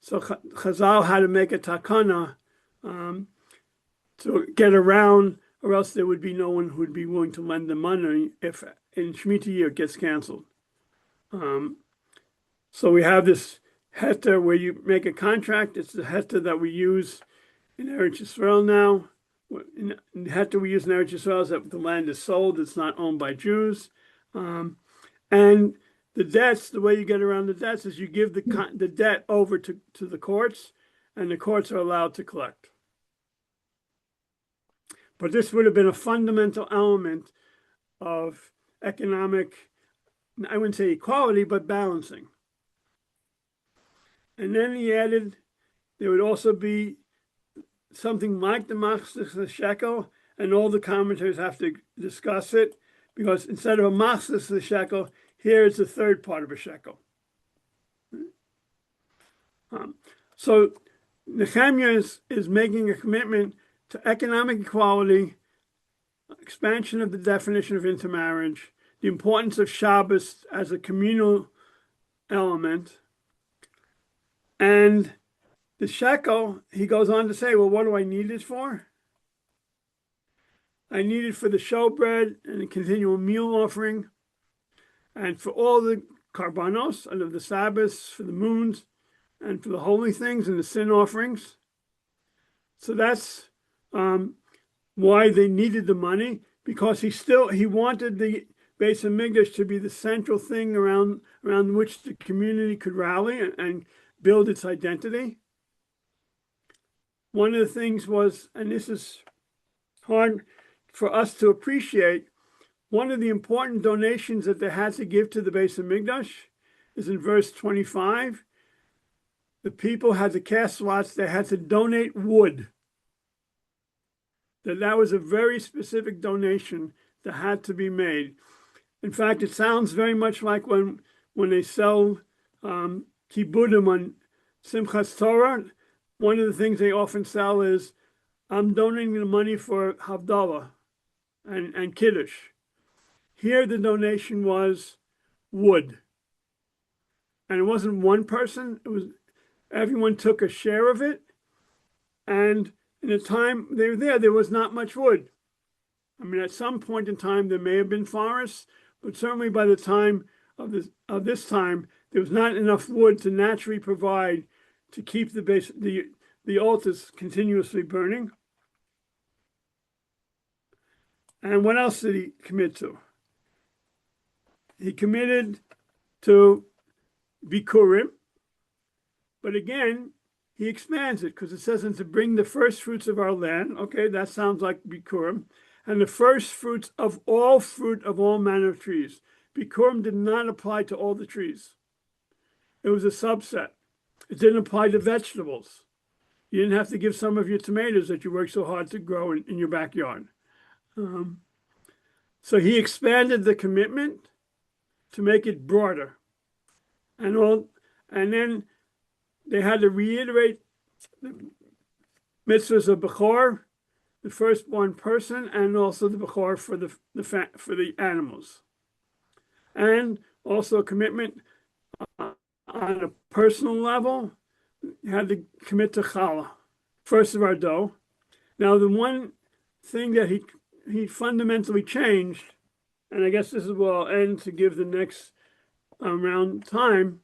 So Chazal had to make a takana to get around, or else there would be no one who would be willing to lend the money if in Shemitah year it gets canceled. So we have this heter where you make a contract. It's the heter that we use in Eretz Yisrael now. In the heter we use in Eretz Yisrael is that the land is sold. It's not owned by Jews. And the debts, the way you get around the debts is you give the debt over to the courts, and the courts are allowed to collect. But this would have been a fundamental element of economic, I wouldn't say equality, but balancing. And then he added, there would also be something like the machzis shekel, and all the commentators have to discuss it, because instead of a machzis shekel, here it's a third part of a shekel. So Nehemiah is making a commitment to economic equality, expansion of the definition of intermarriage, the importance of Shabbos as a communal element, and the shekel, he goes on to say, well, what do I need it for? I need it for the showbread and the continual meal offering, and for all the karbanos, and of the Sabbaths, for the moons, and for the holy things and the sin offerings. So that's why they needed the money, because he wanted the Beis Hamikdash to be the central thing around which the community could rally and build its identity. One of the things was, and this is hard for us to appreciate, one of the important donations that they had to give to the Beis Hamikdash is in verse 25. The people had to cast lots, they had to donate wood. That was a very specific donation that had to be made. In fact, it sounds very much like when they sell kibudim on Simchas Torah. One of the things they often sell is, I'm donating the money for Havdalah and Kiddush. Here, the donation was wood. And it wasn't one person, it was everyone took a share of it. And in the time they were there was not much wood. I mean, at some point in time, there may have been forests, but certainly by the time of this time, there was not enough wood to naturally provide to keep the altars continuously burning. And what else did he commit to? He committed to Bikurim, but again, he expands it because it says, and to bring the first fruits of our land. Okay, that sounds like Bikurim. And the first fruits of all fruit of all manner of trees. Bikurim did not apply to all the trees. It was a subset. It didn't apply to vegetables. You didn't have to give some of your tomatoes that you worked so hard to grow in your backyard. So he expanded the commitment to make it broader. And then they had to reiterate the mitzvahs of Bechor, the firstborn person, and also the Bechor for the animals. And also a commitment on a personal level. You had to commit to challah, first of our dough. Now, the one thing that he fundamentally changed, and I guess this is where I'll end to give the next round time,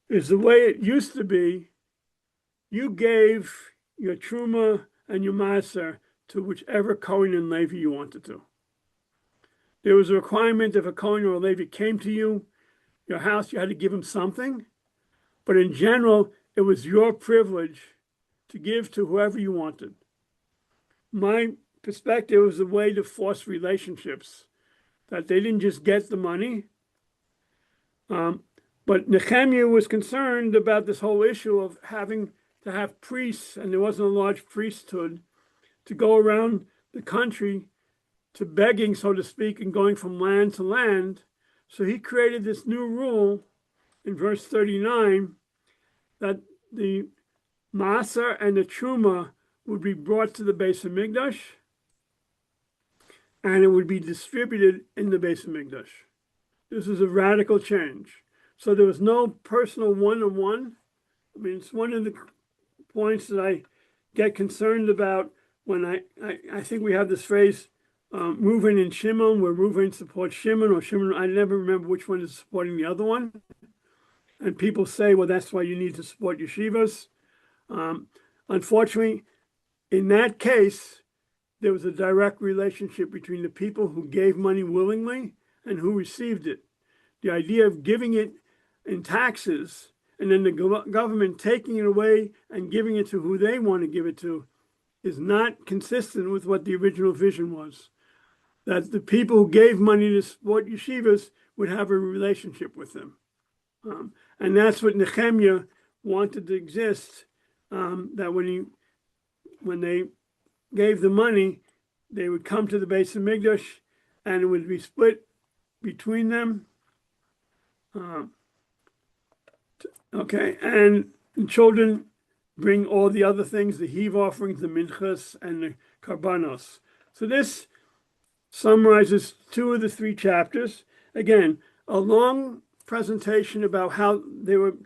is the way it used to be. You gave your truma and your maaser to whichever Kohen and Levi you wanted to. There was a requirement if a Kohen or a Levi came to your house, you had to give him something. But in general, it was your privilege to give to whoever you wanted. My perspective was a way to force relationships, that they didn't just get the money. But Nehemiah was concerned about this whole issue of having to have priests, and there wasn't a large priesthood, to go around the country to begging, so to speak, and going from land to land. So he created this new rule in verse 39 that the maaser and the truma would be brought to the Beis HaMikdash, and it would be distributed in the Beis HaMikdash. This was a radical change. So there was no personal one-on-one. I mean, it's one of the points that I get concerned about when I think we have this phrase, Reuven and Shimon, where Reuven supports Shimon, or Shimon, I never remember which one is supporting the other one. And people say, well, that's why you need to support yeshivas. Unfortunately, in that case, there was a direct relationship between the people who gave money willingly and who received it. The idea of giving it in taxes and then the government taking it away and giving it to who they want to give it to is not consistent with what the original vision was. That the people who gave money to support yeshivas would have a relationship with them. And that's what Nehemiah wanted to exist, that when they gave the money, they would come to the Beis HaMikdash and it would be split between them. Okay, and the children bring all the other things, the heave offerings, the minchas, and the karbanos. So this summarizes 2 of the 3 chapters. Again, a long presentation about how they were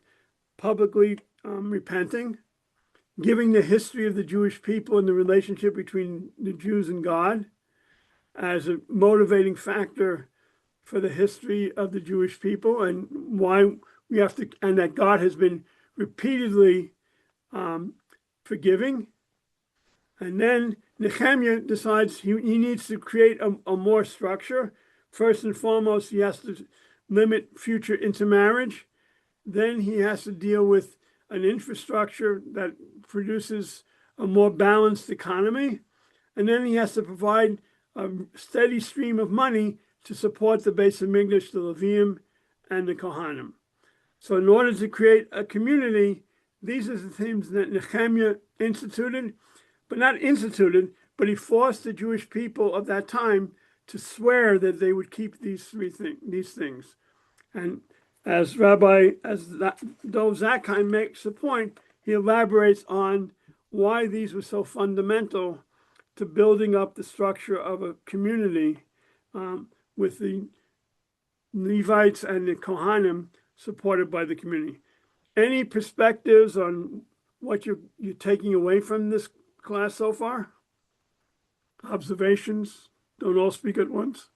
publicly repenting, giving the history of the Jewish people and the relationship between the Jews and God as a motivating factor for the history of the Jewish people, and why we have to, and that God has been repeatedly forgiving. And then Nehemiah decides he needs to create a more structure. First and foremost, he has to limit future intermarriage. Then he has to deal with an infrastructure that produces a more balanced economy. And then he has to provide a steady stream of money to support the Beis HaMikdash, the Leviim, and the Kohanim. So in order to create a community, these are the things that Nehemiah instituted, but he forced the Jewish people of that time to swear that they would keep these things. And as Rabbi, Dov Zakheim makes the point, he elaborates on why these were so fundamental to building up the structure of a community with the Levites and the Kohanim supported by the community. Any perspectives on what you're taking away from this class so far? Observations? Don't all speak at once.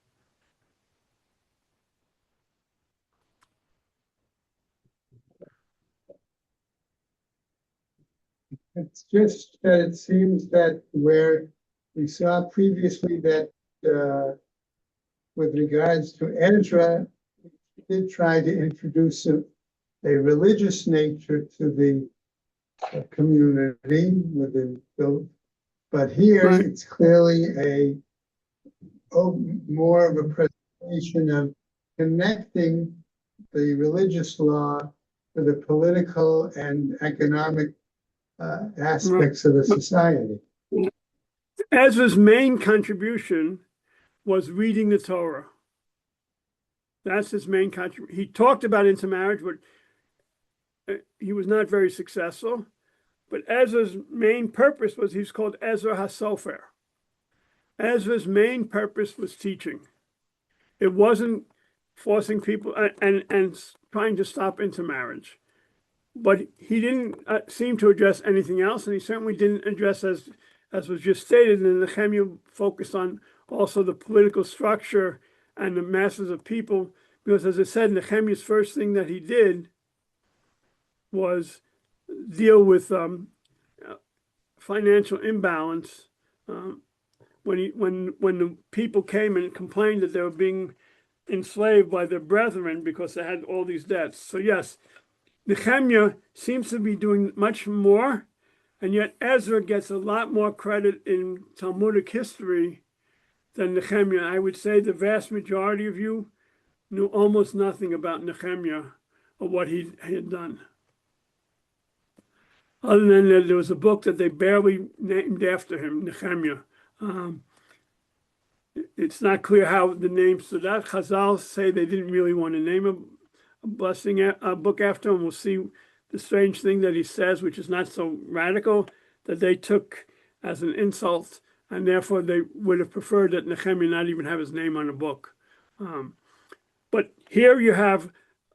It's just that it seems that where we saw previously that with regards to Ezra, he did try to introduce a religious nature to the community within the, but here Right. it's clearly more of a presentation of connecting the religious law to the political and economic aspects of the society. Ezra's main contribution was reading the Torah. That's his main contribution. He talked about intermarriage, but he was not very successful. But Ezra's main purpose was he's called Ezra HaSofer. Ezra's main purpose was teaching. It wasn't forcing people and trying to stop intermarriage. But he didn't seem to address anything else, and he certainly didn't address, as was just stated, and Nehemiah focused on also the political structure and the masses of people, because as I said, Nehemiah's first thing that he did was deal with financial imbalance when the people came and complained that they were being enslaved by their brethren because they had all these debts. So yes, Nehemiah seems to be doing much more, and yet Ezra gets a lot more credit in Talmudic history than Nehemiah. I would say the vast majority of you knew almost nothing about Nehemiah or what he had done. Other than that, there was a book that they barely named after him, Nehemiah. It's not clear how the name stood out. Chazal say they didn't really want to name a book after him. We'll see the strange thing that he says, which is not so radical, that they took as an insult, and therefore they would have preferred that Nehemiah not even have his name on a book. But here you have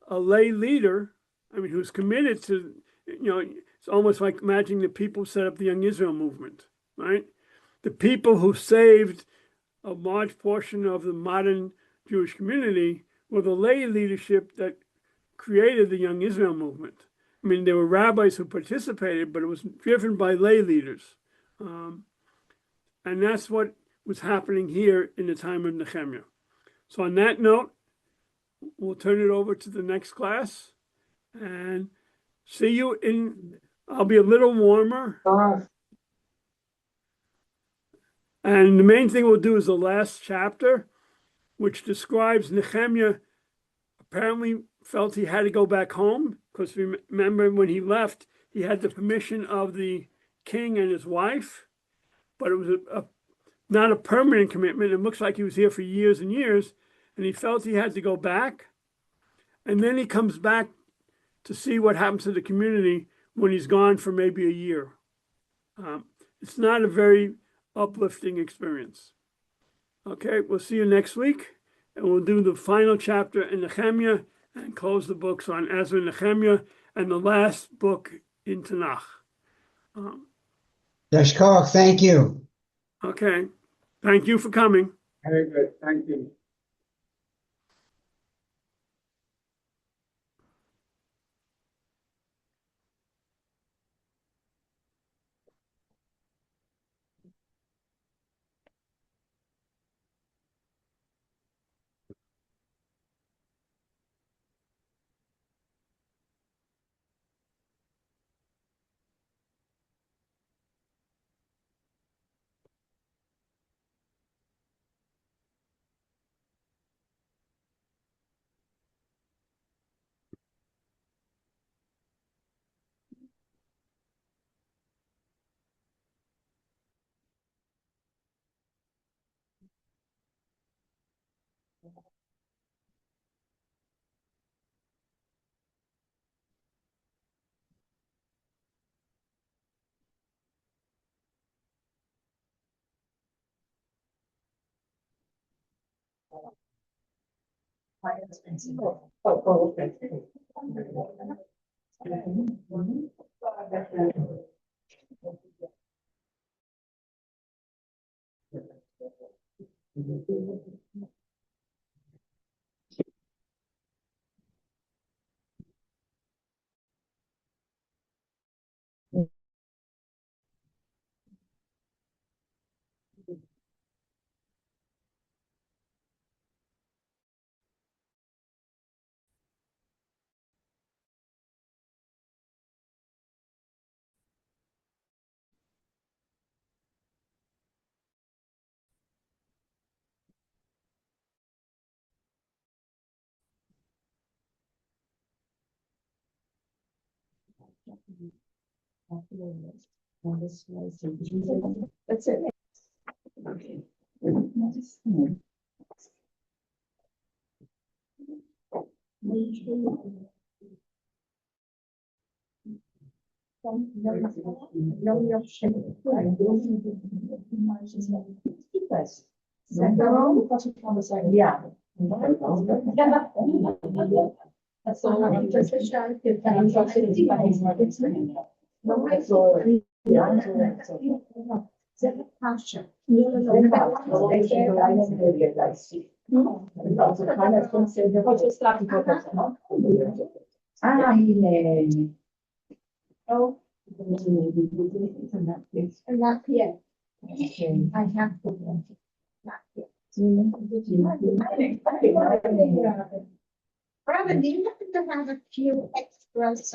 a lay leader, who's committed to, it's almost like imagining the people who set up the Young Israel movement, right? The people who saved a large portion of the modern Jewish community were the lay leadership that created the Young Israel movement. There were rabbis who participated, but it was driven by lay leaders. And that's what was happening here in the time of Nehemiah. So on that note, we'll turn it over to the next class and see you I'll be a little warmer. And the main thing we'll do is the last chapter, which describes Nehemiah apparently felt he had to go back home, because remember when he left, he had the permission of the king and his wife, but it was not a permanent commitment. It looks like he was here for years and years, and he felt he had to go back. And then he comes back to see what happens to the community when he's gone for maybe a year. It's not a very uplifting experience. Okay, we'll see you next week, and we'll do the final chapter in Nehemiah and close the books on Ezra and Nehemiah and the last book in Tanakh. Yashkov, thank you. Okay, thank you for coming. Very good, thank you. Okay. That's it. Okay. Yeah. That's all. Just a shy kid. Passion. Oh. Not yet. I have to. Not yet. Robin, do you happen to have a few extras